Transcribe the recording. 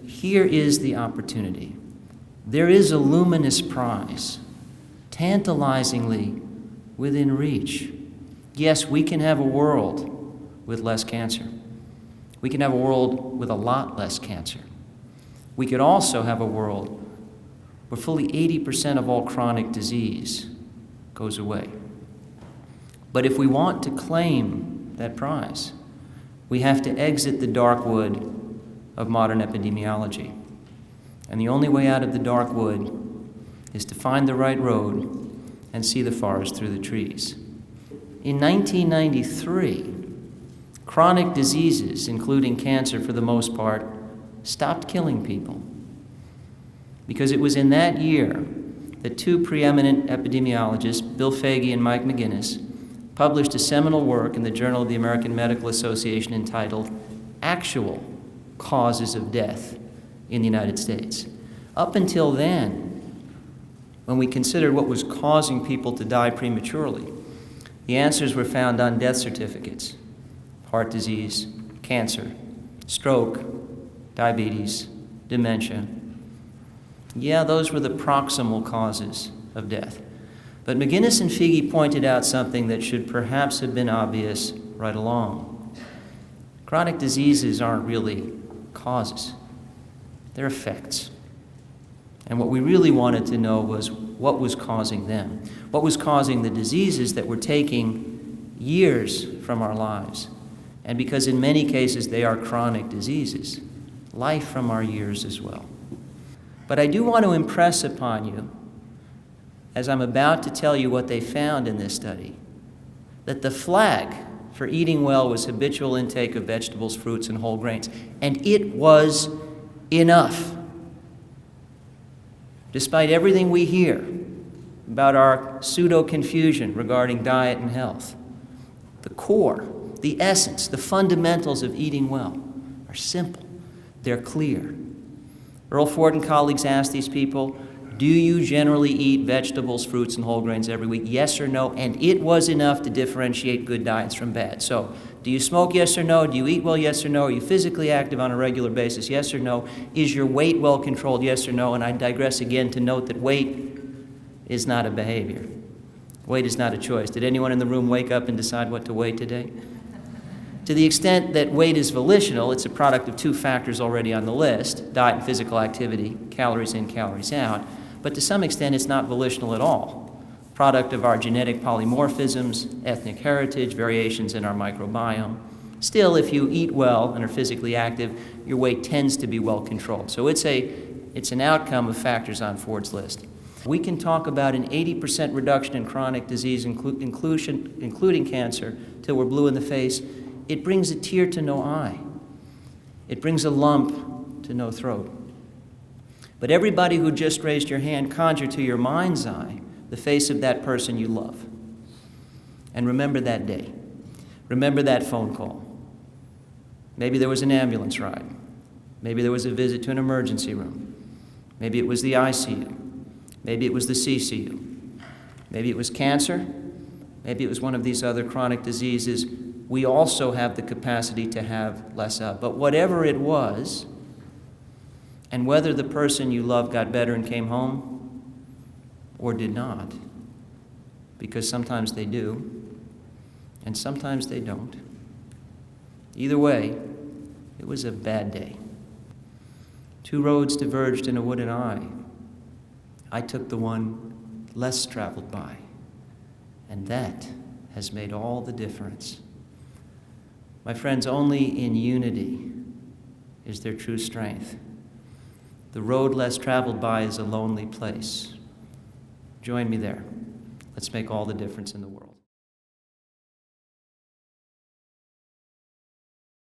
Here is the opportunity. There is a luminous prize, tantalizingly within reach. Yes, we can have a world with less cancer. We can have a world with a lot less cancer. We could also have a world where fully 80% of all chronic disease goes away. But if we want to claim that prize, we have to exit the dark wood of modern epidemiology. And the only way out of the dark wood is to find the right road and see the forest through the trees. In 1993, chronic diseases, including cancer for the most part, stopped killing people. Because it was in that year that two preeminent epidemiologists, Bill Foege and Mike McGinnis, published a seminal work in the Journal of the American Medical Association entitled Actual Causes of Death in the United States. Up until then, when we considered what was causing people to die prematurely, the answers were found on death certificates: heart disease, cancer, stroke, diabetes, dementia. Yeah, those were the proximal causes of death. But McGinnis and Foege pointed out something that should perhaps have been obvious right along. Chronic diseases aren't really causes. They're effects. And what we really wanted to know was what was causing them. What was causing the diseases that were taking years from our lives. And because in many cases they are chronic diseases, life from our years as well. But I do want to impress upon you, as I'm about to tell you what they found in this study, that the flag for eating well was habitual intake of vegetables, fruits, and whole grains. And it was enough. Despite everything we hear about our pseudo-confusion regarding diet and health, the core, the essence, the fundamentals of eating well are simple. They're clear. Earl Ford and colleagues asked these people, do you generally eat vegetables, fruits, and whole grains every week? Yes or no? And it was enough to differentiate good diets from bad. So, do you smoke? Yes or no? Do you eat well? Yes or no? Are you physically active on a regular basis? Yes or no? Is your weight well controlled? Yes or no? And I digress again to note that weight is not a behavior. Weight is not a choice. Did anyone in the room wake up and decide what to weigh today? To the extent that weight is volitional, it's a product of two factors already on the list: diet and physical activity, calories in, calories out. But to some extent, it's not volitional at all. Product of our genetic polymorphisms, ethnic heritage, variations in our microbiome. Still, if you eat well and are physically active, your weight tends to be well controlled. So it's an outcome of factors on Ford's list. We can talk about an 80% reduction in chronic disease, including cancer, till we're blue in the face. It brings a tear to no eye. It brings a lump to no throat. But everybody who just raised your hand, conjure to your mind's eye the face of that person you love. And remember that day. Remember that phone call. Maybe there was an ambulance ride. Maybe there was a visit to an emergency room. Maybe it was the ICU. Maybe it was the CCU. Maybe it was cancer. Maybe it was one of these other chronic diseases we also have the capacity to have less of. But whatever it was, and whether the person you love got better and came home or did not, because sometimes they do, and sometimes they don't. Either way, it was a bad day. Two roads diverged in a wooded eye. I took the one less traveled by, and that has made all the difference. My friends, only in unity is there true strength. The road less traveled by is a lonely place. Join me there. Let's make all the difference in the world.